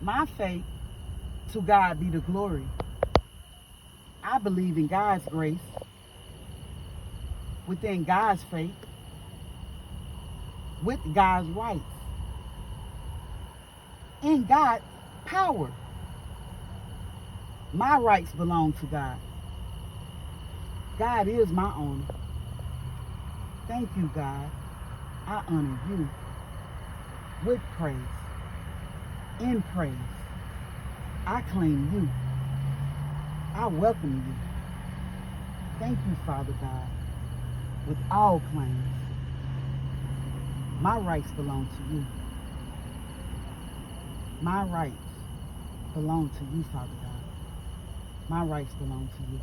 My faith, to God be the glory. I believe in God's grace, within God's faith, with God's rights, in God's power. My rights belong to God. God is my owner. Thank you, God. I honor you with praise. In praise, I claim you. I welcome you. Thank you, Father God, with all claims. My rights belong to you. My rights belong to you, Father God. My rights belong to you.